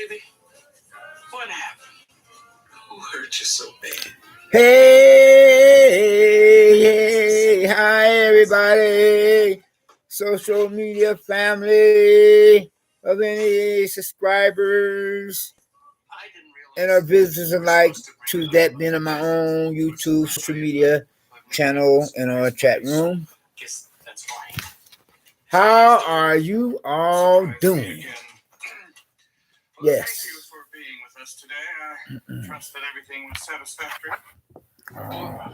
baby? What happened? Who hurt you so bad? Hey, hi everybody, social media family of any subscribers and our visitors alike to that being on my own YouTube social media channel and our chat room. How are you all doing? Yes. Thank you for being with us today. I trust that everything was satisfactory.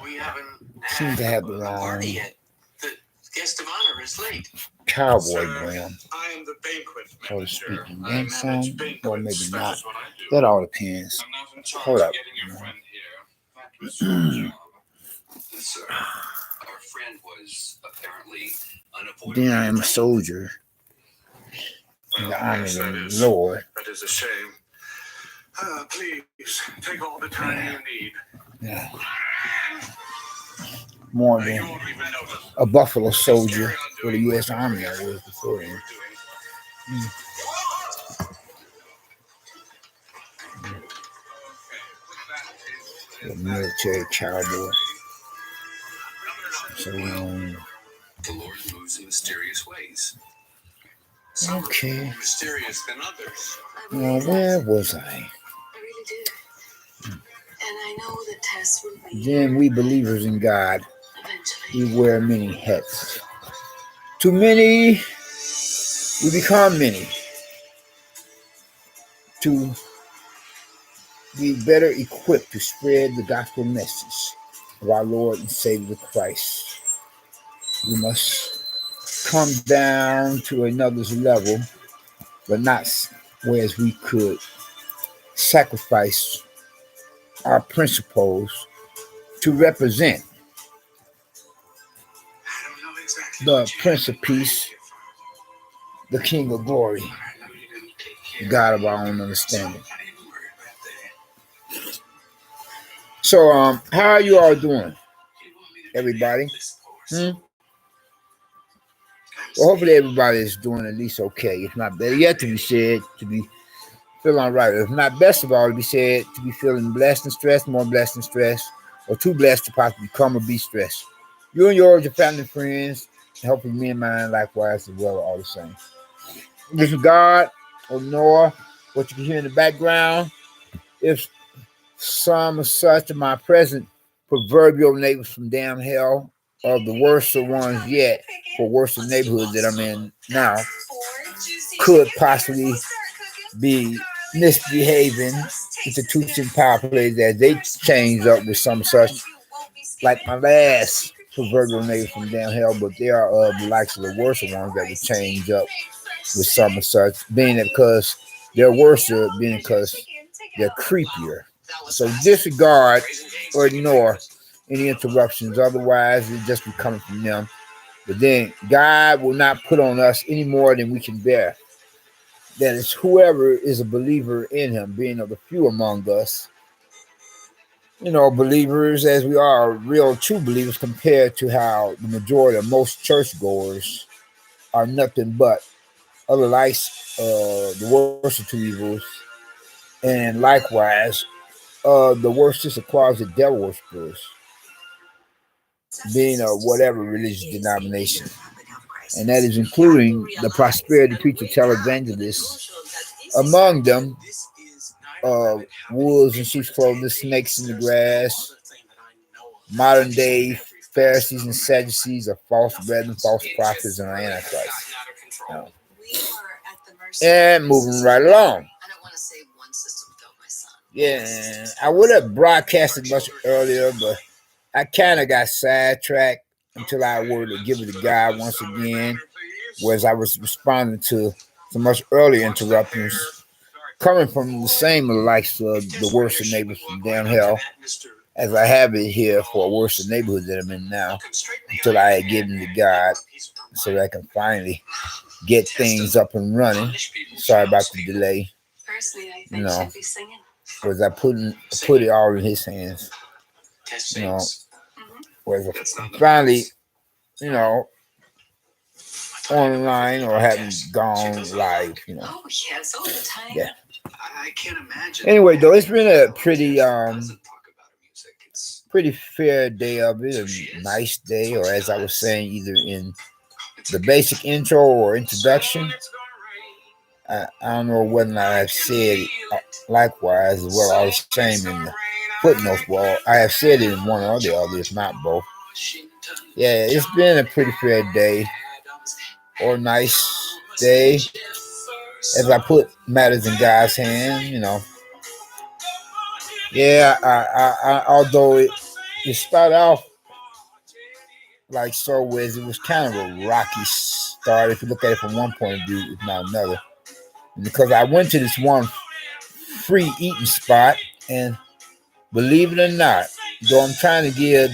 We haven't Seem to have the a wrong party yet. The guest of honor is late. cowboy Sir, brand, I am the banquet so to manager. speak. I Then manage some, banquets. or maybe That not. is what I do. That all depends. I'm not in charge Hold of up. getting your friend here. That was your job. Sir, our friend was apparently unavoidable. Then I am a soldier in the army Yes, of that the is- Lord. That is a shame. Please, take all the time you need. Yeah. More You than won't even notice. a buffalo soldier for the U.S. Army I was before then. A military cowboy. So, The Lord moves in mysterious ways. Some okay. more mysterious than others. Now, where was I? I really do. And I know that Tess will be Then we believers in God, eventually. we wear many hats. Too many, we become many. To be better equipped to spread the gospel message of our Lord and Savior Christ. We must come down to another's level, but not whereas we could sacrifice our principles to represent I don't know exactly the what you Prince have of in mind, Peace, dear father. the King of Glory, I know you didn't take care God of of our me. own understanding. So I'm not even worried about that. So, how are you all doing, You want me to do everybody? this course? Well, hopefully everybody is doing at least okay. If not better yet to be said, to be feeling all right. If not best of all, to be said, to be feeling blessed and stressed, more blessed and stressed, or too blessed to possibly become or be stressed. You and yours, your family, friends, and hopefully me and mine likewise as well are all the same. Disregard or ignore what you can hear in the background. If some are such of my present proverbial neighbors from damn hell, of the worst of ones yet, for worse than neighborhoods that I'm in now, could possibly be misbehaving institution power plays as they change up with some such, like my last proverbial neighbor from damn hell, but they are the likes of the worst ones that would change up with some and such, being that because they're worse, being because they're creepier. So disregard or ignore any interruptions. Otherwise, it just be coming from them. But then God will not put on us any more than we can bear. That is whoever is a believer in him, being of the few among us. You know, believers as we are, real true believers compared to how the majority of most churchgoers are nothing but other likes, the worst of two evils, and likewise, the worstest of closet devil worshippers, being of whatever religious denomination. And that is including the prosperity preacher, televangelists, among them, wolves in sheep's clothing, snakes in the grass, modern day Pharisees and Sadducees are false brethren, false prophets, and Antichrist. No. And moving right along. Yeah, I would have broadcasted much earlier, but I kind of got sidetracked until I were to give it to God once again, whereas I was responding to some much earlier interruptions coming from the same likes of the worst of neighbors from damn hell, as I have it here for a worse neighborhood that I'm in now, until I had given to God so that I can finally get things up and running. Sorry about the delay. You know, because I put it all in his hands. You know, whereas I finally, you know, online or having gone live, you know. Yeah. I can't imagine. Anyway, though, it's been a pretty Doesn't talk about her music. pretty fair day of it, So she a is. nice day, or as I was saying, either in It's the a good basic sign. intro or introduction. I don't know whether or not I've said it likewise as well. I was saying in the footnotes, well, I have said it in one or the other, if not both. Yeah, it's been a pretty fair day or nice day as I put matters in God's hand, you know. Yeah, although it started off like so was, it was kind of a rocky start if you look at it from one point of view, if not another. And because I went to this one free eating spot, and believe it or not, though I'm trying to give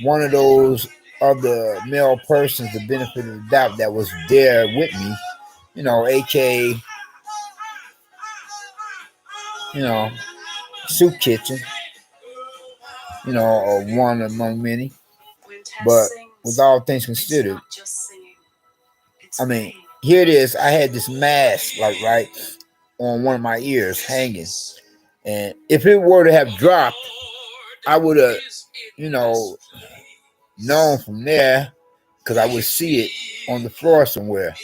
one of those other male persons the benefit of the doubt that was there with me, you know, aka, you know, soup kitchen, you know, or one among many. But with all things considered, I mean, here it is. I had this mask, like, right on one of my ears hanging. And if it were to have dropped, I would have, you know, known from there because I would see it on the floor somewhere.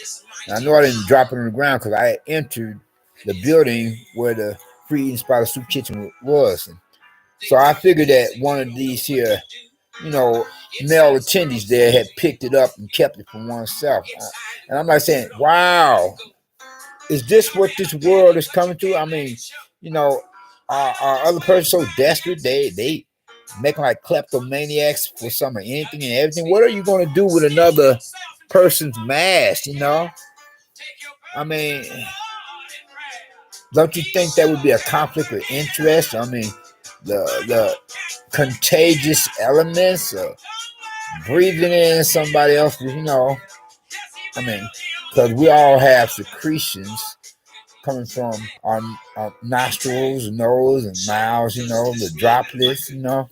And I know I didn't drop it on the ground because I had entered the building where the free eating spot of soup kitchen was. And so I figured that one of these here, you know, male attendees there had picked it up and kept it for oneself. And I'm like saying, wow, is this what this world is coming to? I mean, you know, are other persons so desperate they making like kleptomaniacs for some of anything and everything? What are you going to do with another person's mask? You know, I mean, don't you think that would be a conflict of interest? I mean, the contagious elements of breathing in somebody else's, you know, I mean, because we all have secretions coming from our nostrils, nose, and mouths, you know, the droplets, you know.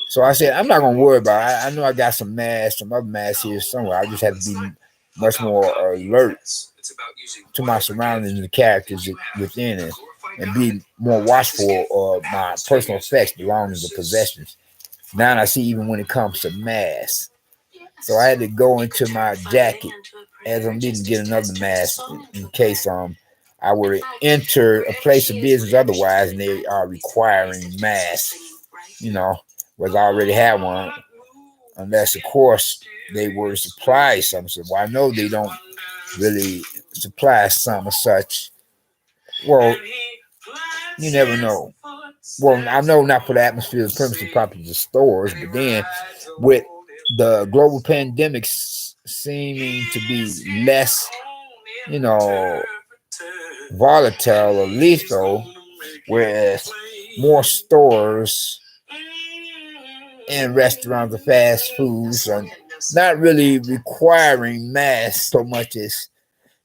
So I said, I'm not going to worry about it. I know I got some masks, some other masks here somewhere. I just have to be much more alert to my surroundings and the characters within it, and be more watchful of my personal effects, belongings, and possessions. Now I see even when it comes to masks. So I had to go into my jacket as I'm needing to get another mask in case I were to enter a place of business otherwise and they are requiring masks, you know, whereas I already had one, unless of course they were to supply some. So well, I know they don't really supply some of such. Well, you never know. Well, I know not for the atmosphere of premises property to stores, but then with the global pandemic seeming to be less, you know, volatile or lethal, whereas more stores and restaurants or fast foods are not really requiring masks so much as,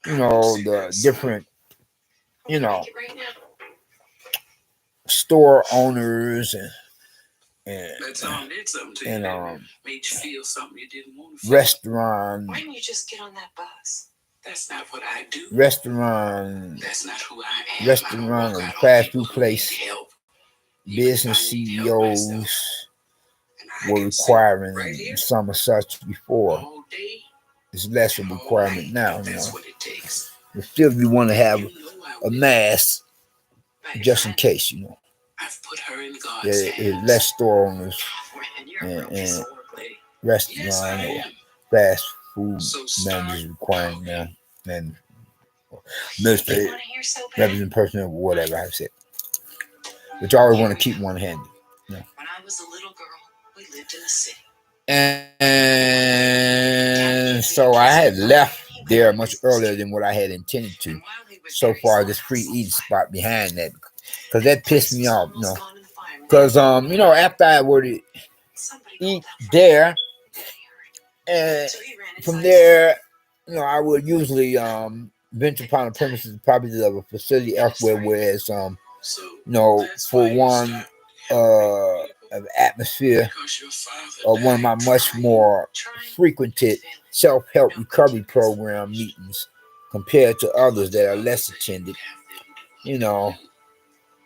you know, the different, you know, store owners and restaurant. Why didn't you just get on that bus? That's not what I do. Restaurant That's not who I am. Restaurant or fast food place business CEOs were requiring some of such before. It's less of a requirement now, you know. But still, we want to have a mask just in case, you know. There less store owners and restaurant or fast food managers requiring now than military representing personnel, whatever I said. But you always want to keep one handy. You know? When I was a little girl, we lived in a city. And so I had left there much earlier than what I had intended to. So far, this free eating spot behind that, because that pissed me off, you know. Because you know, after I were to eat there, and from there, you know, I would usually venture upon the premises probably of a facility elsewhere, whereas you know, for one of atmosphere of one of my much more frequented self-help recovery program meetings compared to others that are less attended. you know.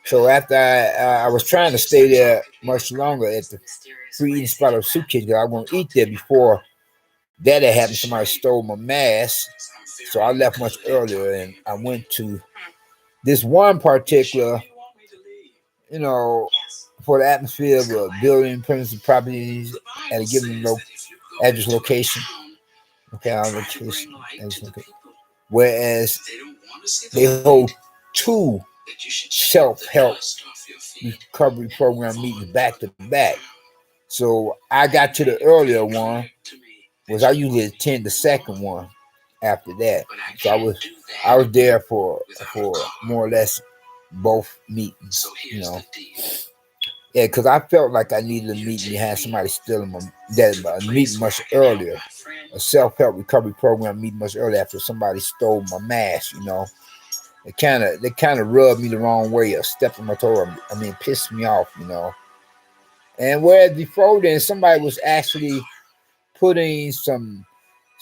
So after I was trying to stay there much longer at the free eating spot of Soup Kitchen, because I was gonna eat there before that had happened. Somebody stole my mask, so I left much earlier, and I went to this one particular, you know, for the atmosphere of a building, premises, properties at a given address location. Okay, I'll location, whereas they hold two self-help recovery program meetings back to back. So I got to the earlier one, was I usually attend the second one after that. So I was there for more or less both meetings, you know. Yeah, because I felt like I needed a meeting to have somebody still in a meeting much earlier. A self-help recovery program meeting much earlier after somebody stole my mask, you know. They kind of rubbed me the wrong way or stepped on my toe. I mean, pissed me off, you know. And whereas before then, somebody was actually putting some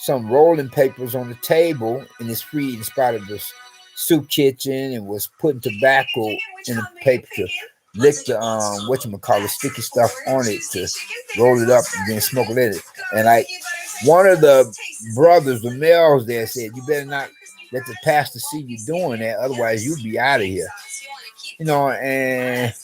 rolling papers on the table in this free eating spot of this soup kitchen, and was putting tobacco in the paper to lick the whatchamacallit, sticky stuff on it to roll it up and then smoke it in it. And like one of the brothers, the males there, said, "You better not let the pastor see you doing that, otherwise you'll be out of here." You know, and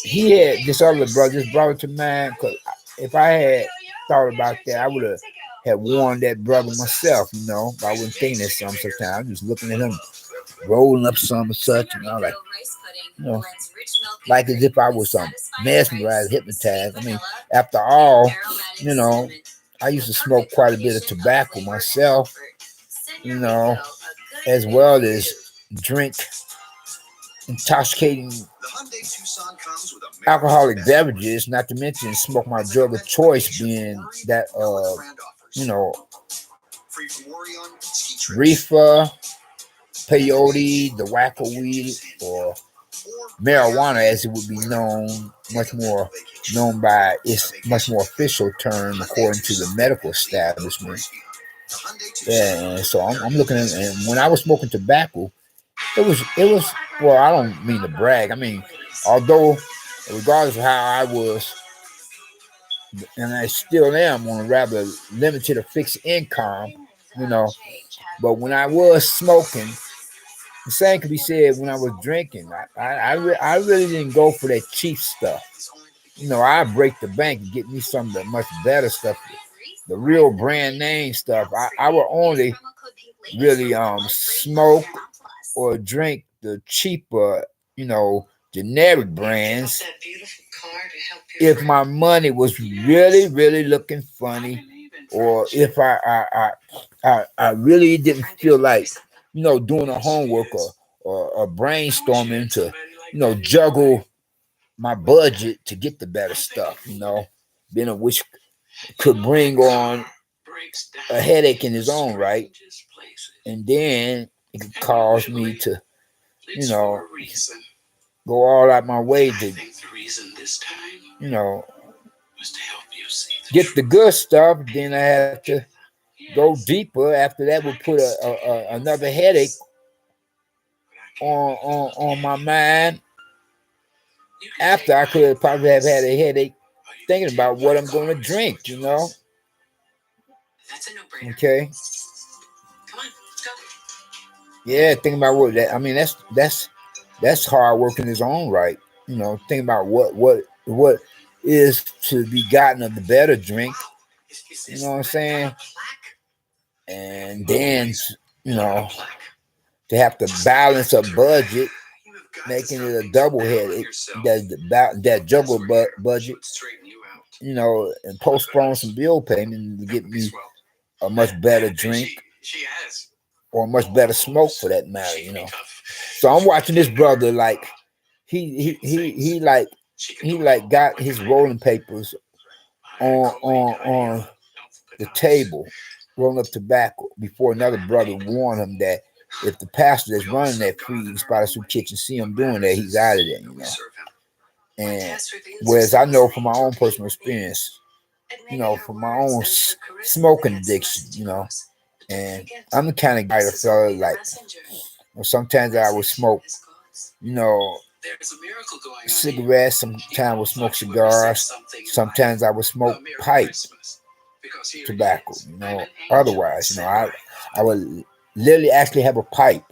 he had this brother to mine, because if I had thought about that, I would have had warned that brother myself, you know. But I wasn't thinking that sometimes. I'm just looking at him rolling up some and such, and all like, you know, like as if I was mesmerized, hypnotized. I mean, after all, you know, I used to smoke quite a bit of tobacco myself, you know, as well as drink intoxicating alcoholic beverages, not to mention smoke my drug of choice being that you know, reefer, peyote, the wacko weed, or marijuana as it would be known, much more known by its much more official term according to the medical establishment. Yeah, and so I'm looking at, and when I was smoking tobacco, it was well, I don't mean to brag. I mean, although regardless of how I was, and I still am on a rather limited or fixed income, you know, but when I was smoking, the same could be said when I was drinking. I really didn't go for that cheap stuff. You know, I break the bank and get me some of the much better stuff, the real brand name stuff. I would only really smoke or drink the cheaper, you know, generic brands if my money was really looking funny, or if I really didn't feel like, you know, doing a homework or brainstorming to, you know, juggle my budget to get the better stuff, you know, then which could bring on a headache in its own right, and then it could cause me to, you know, go all out my way to, you know, get the good stuff. Then I have to go deeper. After that, would put another headache on my mind. After I could probably have had a headache thinking about what I'm going to drink, you know. Okay. Yeah, thinking about what that. I mean, that's hard work in its own right. You know, thinking about what is to be gotten of the better drink. You know what I'm saying? And then, you know, to have to balance a budget, making it a double headache, that juggle budget, you know, and postpone some bill payment to get me a much better drink or a much better smoke for that matter, you know. So I'm watching this brother like he like got his rolling papers on the table, rolling up tobacco before another brother warned him that if the pastor that's running that free eating spot of soup kitchen see him doing that, he's out of there, you know. And whereas I know from my own personal experience, you know, from my own smoking addiction, you know, and I'm the kind of guy that fella like Or sometimes I would smoke, as gods. you know, There's a miracle going on here. cigarettes. Sometimes I would smoke cigars. Sometimes I would smoke pipe tobacco, you know. Otherwise, you know, I would literally actually have a pipe,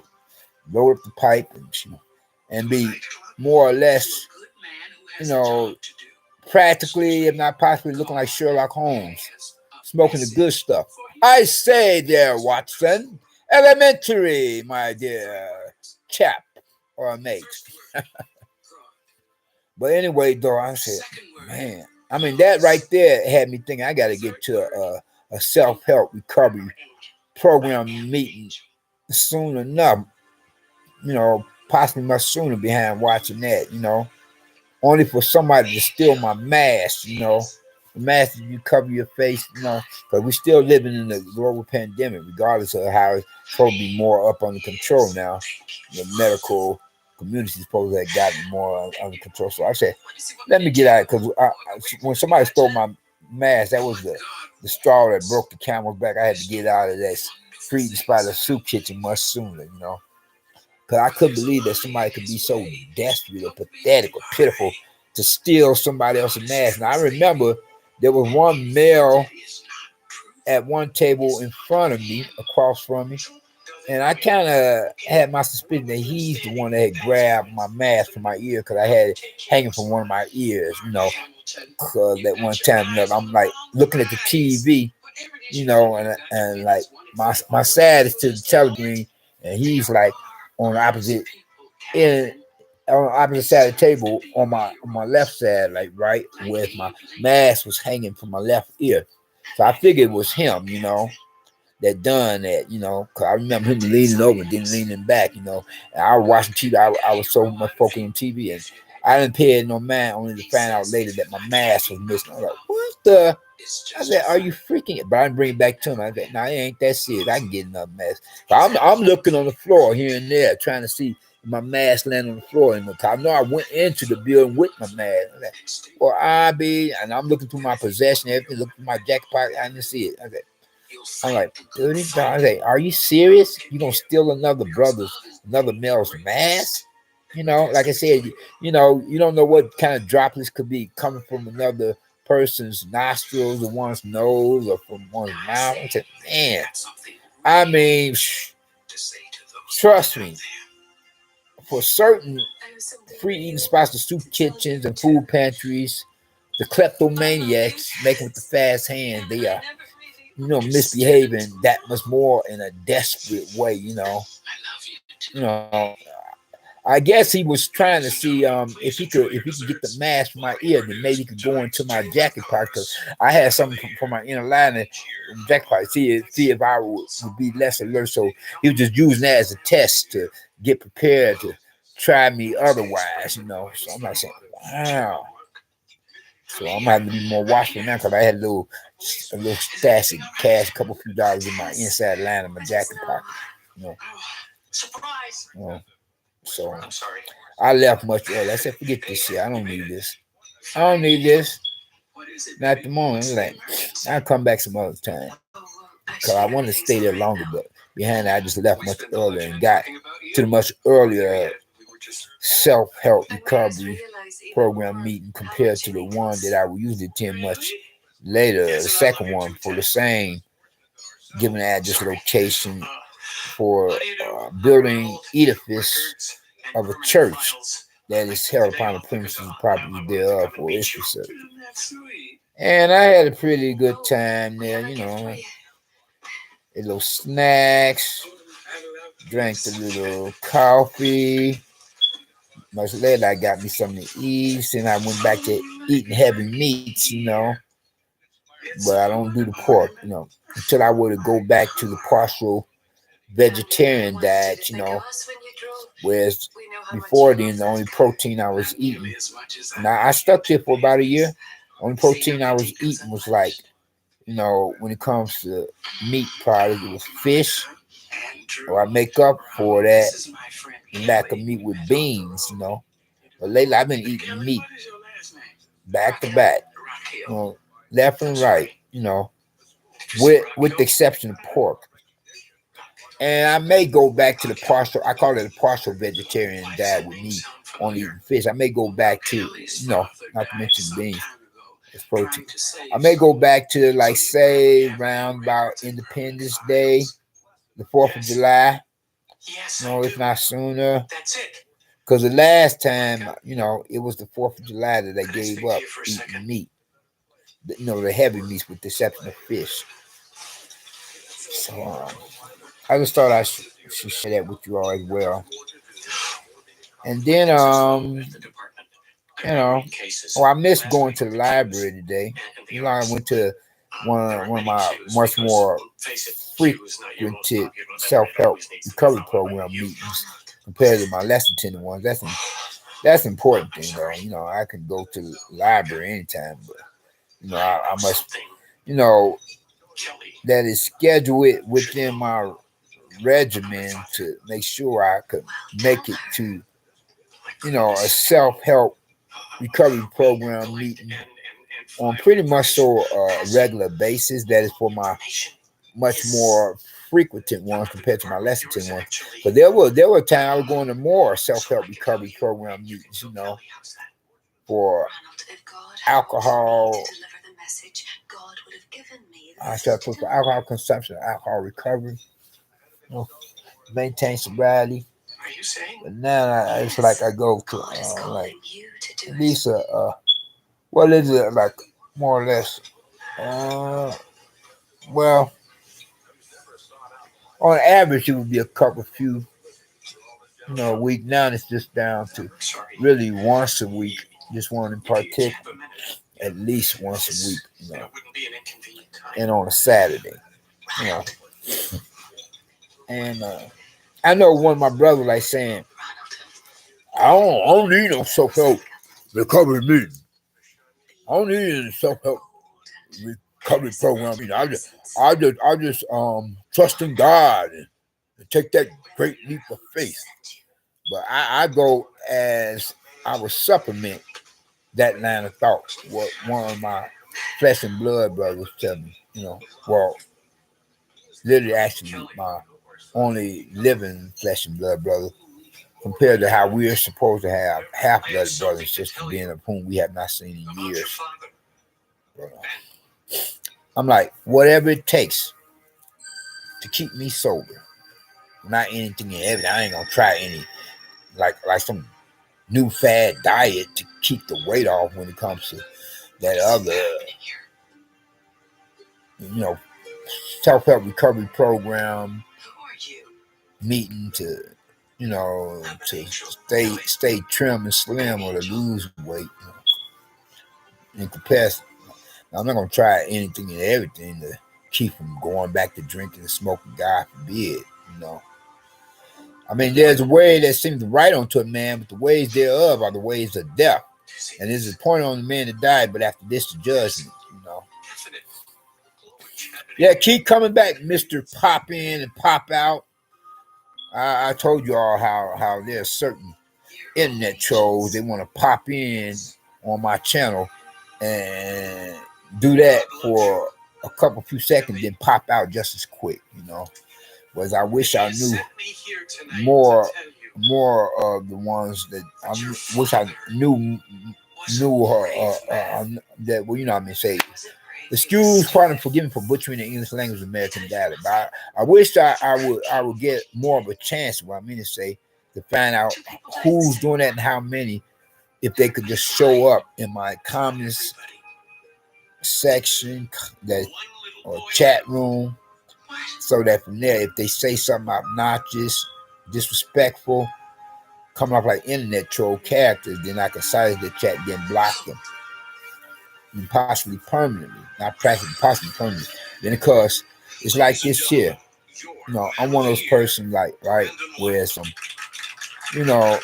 load up the pipe, and you know, and be more or less, you know, practically, if not possibly, looking like Sherlock Holmes, smoking the good stuff. I say there, Watson, elementary, my dear chap or mate. But anyway, though, I said, man, I mean, that right there had me thinking I got to get to a self-help recovery program meeting soon enough, you know, possibly much sooner behind watching that, you know, only for somebody to steal my mask, you know, the mask that you cover your face, you know, because we're still living in a global pandemic, regardless of how it's supposed to be more up under control now. The medical community is supposed to have gotten more under control. So I said, let me get out, because when somebody stole my mask, that was the straw that broke the camel's back. I had to get out of that freezing spot of the soup kitchen much sooner, you know. Because I couldn't believe that somebody could be so desperate or pathetic or pitiful to steal somebody else's mask. Now, I remember there was one male at one table in front of me, across from me, and I kind of had my suspicion that he's the one that had grabbed my mask from my ear, because I had it hanging from one of my ears, you know. Because that one time, you know, I'm like looking at the TV, you know, and like my side is to the television, and he's like on the opposite in on the opposite side of the table on my left side, like right where my mask was hanging from my left ear. So I figured it was him, you know, that done that, you know, because I remember him leaning over and then leaning back, you know. And I was watching TV. I was so much focused on TV, and I didn't pay it no mind, only to find out later that my mask was missing. I was like, what the? I said, are you freaking it? But I didn't bring it back to him. I said, no, it ain't that serious. I can get another mask. So I'm looking on the floor here and there, trying to see if my mask land on the floor. And I know I went into the building with my mask. I said, well, and I'm looking through my possession, everything, looking through my jacket pocket. I didn't see it. I'm like, dude, I say, are you serious? You gonna steal another male's mask? You know, like I said, you know, you don't know what kind of droplets could be coming from another person's nostrils or one's nose or from one's mouth. I said, man, I mean, trust me, for certain free eating spots, the soup kitchens and food pantries, the kleptomaniacs making with the fast hands, they are, you know, misbehaving that much more in a desperate way, you know. You know, I guess he was trying to see if he could get the mask from my ear, then maybe he could go into my jacket pocket, because I had something from my inner lining jacket pocket. See if I would be less alert. So he was just using that as a test to get prepared to try me otherwise, you know. So I'm like saying, wow. So I'm gonna have to be more watchful now, because I had a little stash of cash, a couple few dollars in my inside line of my jacket pocket, you know. Surprise! You know. So I'm sorry. I left much early. I said, forget this shit. I don't need this. I don't need this. Not at the moment. It's like, I'll come back some other time. Because I wanted to stay there longer, but behind that, I just left much earlier and got to the much earlier self-help recovery program meeting compared to the one that I would usually attend much later, the second one for the same given address location for building edifice of a church that is held upon the premises and property thereof for its facility. And I had a pretty good time there, you know. A little snacks, drank a little coffee. Much later, I got me something to eat, and I went back to eating heavy meats, you know. But I don't do the pork, you know, until I were to go back to the partial vegetarian diet, you know, whereas before then, the only protein I was eating, now I stuck there for about a year. Only protein I was eating was like, you know, when it comes to meat products, it was fish, or I make up for that lack of meat with beans, you know. But lately, I've been eating meat back to back, you know, left and right, you know, with the exception of pork. And I may go back to the partial. I call it a partial vegetarian diet with me only eating fish. I may go back to, not to mention beans as protein. I may go back to, like, say, around about Independence Day, the 4th of July, if not sooner. Because the last time, it was the 4th of July that they gave up eating meat. The heavy meats with the exception of fish. So I just thought I should share that with you all as well. And then, I missed going to the library today. I went to one of my much more frequented self-help recovery program meetings compared to my less attended ones. That's an important thing, though. I can go to the library anytime, but I must, that is scheduled within my regimen to make sure I could make it to, a self-help recovery program meeting on pretty much so a regular basis. That is for my much more frequented ones compared to my less attended ones. But there were times I was going to more self-help recovery program meetings, for alcohol. I said for alcohol consumption, alcohol recovery, maintain sobriety. But now it's like I go to like at least what is it, like, more or less? Well, on average, it would be a few, a week. Now it's just down to really once a week. Just one in particular, at least once a week, and on a Saturday, you know. And I know one of my brothers like saying, I don't need no self-help recovery meeting. I don't need any self-help recovery program meeting. I just trust in God and take that great leap of faith. But I go as I would supplement that line of thought. What one of my flesh and blood brothers tell me, literally actually my only living flesh and blood brother, compared to how we are supposed to have half-blooded brothers and sisters, being of whom we have not seen in years. But, I'm like, whatever it takes to keep me sober, not anything and everything. I ain't gonna try any like some new fad diet to keep the weight off when it comes to that other, self-help recovery program meeting to, to stay trim and slim or to lose weight. In comparison, I'm not gonna try anything and everything to keep from going back to drinking and smoking. God forbid, I mean, there's a way that seems right onto a man, but the ways thereof are the ways of death. And there's a point on the man to die, but after this, the judgment, Yeah, keep coming back, Mr. Pop in and pop out. I told you all how there's certain internet trolls, they want to pop in on my channel and do that for a few seconds, then pop out just as quick, Whereas I wish I knew more of the ones that I wish I knew that, say, excuse, pardon, forgive me for butchering the English language of American dialect, but I wish I would get more of a chance, what I mean to say, to find out who's doing that and how many, if they could just show up in my comments section, or chat room, so that from there, if they say something obnoxious, disrespectful, come off like internet troll characters, then I can silence the chat, then block them. And possibly permanently. Not practically, possibly permanently. Then because it's like this here. I'm one of those persons right, where the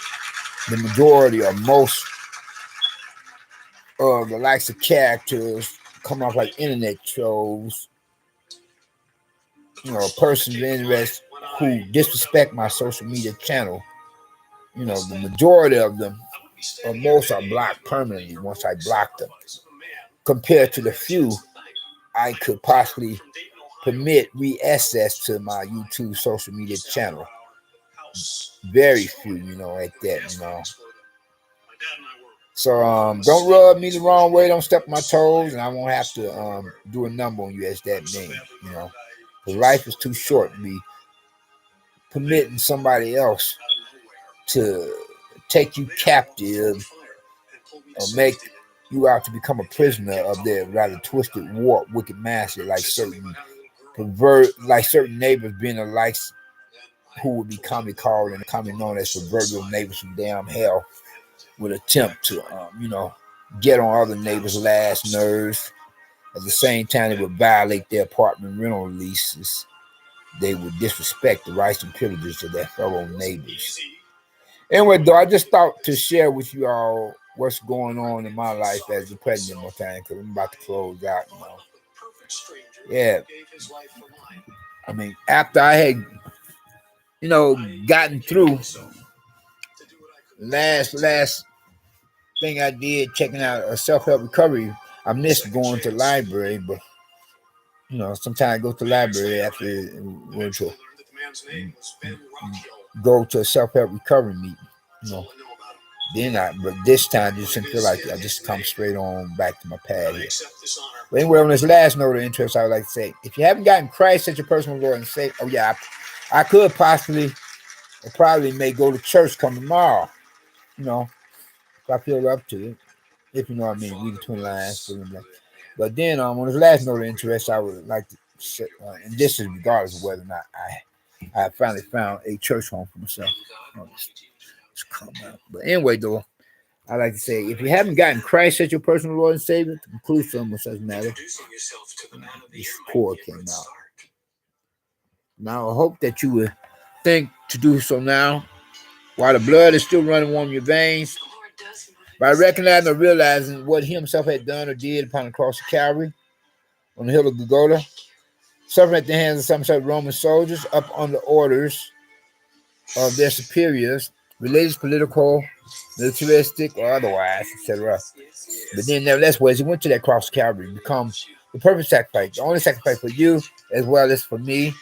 majority or most of the likes of characters come off like internet trolls, persons of interest who disrespect my social media channel. The majority of them, or most, are blocked permanently once I block them, compared to the few I could possibly permit re-access to my YouTube social media channel. Very few, at that. So don't rub me the wrong way, don't step on my toes, and I won't have to do a number on you as that name. Because life is too short to be permitting somebody else to take you captive or make you out to become a prisoner of their rather twisted, warped, wicked master, like certain neighbors being the likes who would be commonly called and commonly known as proverbial neighbors from damn hell, would attempt to, get on other neighbors' last nerves. At the same time, they would violate their apartment rental leases. They would disrespect the rights and privileges of their fellow neighbors. Anyway, though, I just thought to share with you all what's going on in my life as a president more time, because I'm about to close out. Yeah. I mean, after I had, gotten through last thing I did, checking out a self-help recovery, I missed going to the library, but sometimes I go to the library after to go to a self-help recovery meeting. But this time just didn't feel like it. I just come straight on back to my pad here. But anyway, on this last note of interest, I would like to say, if you haven't gotten Christ as your personal Lord and Savior, I could probably may go to church come tomorrow, if I feel up to it, if you know what I mean, read between the lines. But then on this last note of interest, I would like to say, and this is regardless of whether or not I finally found a church home for myself. It's come out. But anyway, though, I like to say, if you haven't gotten Christ as your personal Lord and Savior, to conclude some such matter, this chord came out. Now, I hope that you would think to do so now, while the blood is still running warm in your veins, by recognizing or realizing what he himself had done or did upon the cross of Calvary, on the hill of Golgotha, suffering at the hands of some such Roman soldiers, up under orders of their superiors, religious, political, militaristic, or otherwise, etc. But then, nevertheless, as he went to that cross of Calvary, become the perfect sacrifice, the only sacrifice for you as well as for me.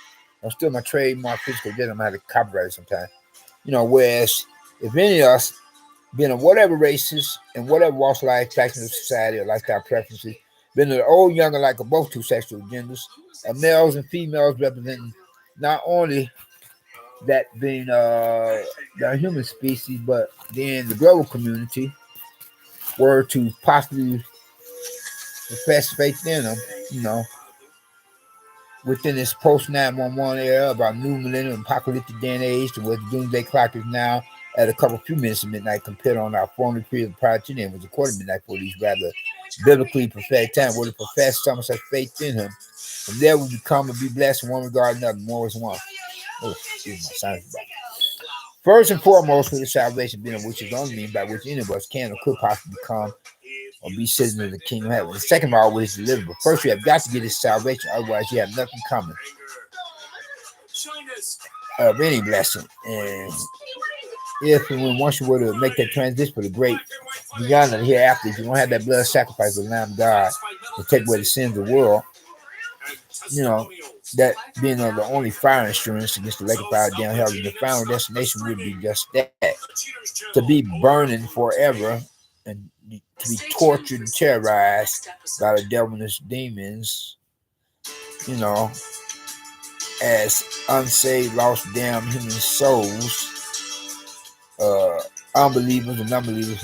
I'm still my trademark physical death. I'm gonna have to copyright it sometime. Whereas if any of us, being of whatever races and whatever walks of life, factions of society, or lifestyle preferences, being of old, young, alike, or both two sexual genders, males and females representing not only that being the human species, but then the global community, were to possibly profess faith in them, within this post 911 era about new millennium apocalyptic day and age, to where the doomsday clock is now at a couple few minutes of midnight compared on our 400 periods prior to then was a quarter midnight for these rather biblically prophetic time, where to profess some such faith in him. From there we become and be blessed in one regard another, more as one. Oh, excuse my silence. First and foremost, for the salvation being, which is the only means by which any of us can or could possibly become or be citizens of the kingdom of heaven. And second of all, what is delivered. But first, you have got to get this salvation, otherwise, you have nothing coming of any blessing. And if and when once you were to make that transition for the great beyond the hereafter, if you don't have that blood sacrifice of the Lamb of God to take away the sins of the world, that being the only fire insurance against the lake of fire down hell, the final destination would be just that, to be burning forever and to be tortured and terrorized by the devil and his demons, as unsaved, lost, damned human souls, unbelievers and unbelievers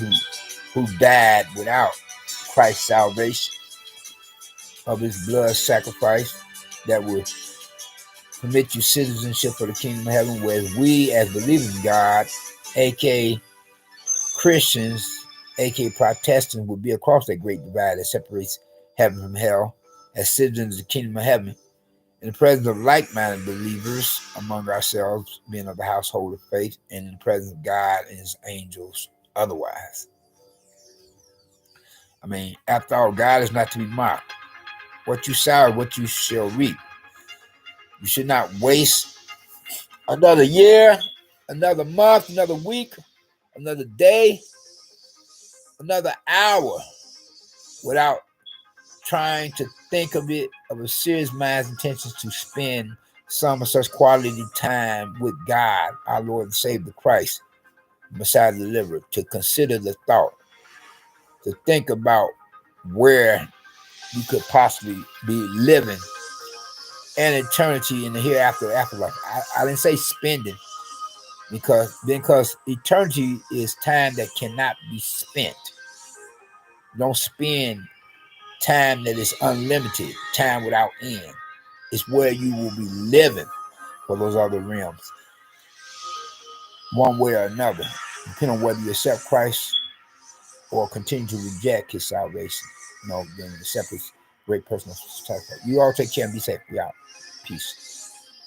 who died without Christ's salvation of his blood sacrifice that would permit you citizenship for the kingdom of heaven, whereas we as believers in God, aka Christians, aka Protestants, would be across that great divide that separates heaven from hell, as citizens of the kingdom of heaven, in the presence of like-minded believers among ourselves, being of the household of faith, and in the presence of God and his angels otherwise. I mean, after all, God is not to be mocked. What you sow, what you shall reap. You should not waste another year, another month, another week, another day, another hour without trying to think of it of a serious mind's intentions to spend some of such quality time with God, our Lord and Savior Christ, Messiah the Deliverer, to consider the thought, to think about where we could possibly be living an eternity in the hereafter afterlife. I didn't say spending, because eternity is time that cannot be spent. Don't spend time that is unlimited, time without end. It's where you will be living for those other realms, one way or another, depending on whether you accept Christ or continue to reject his salvation. Then accept his great personal sacrifice. You all take care and be safe. We out. Peace.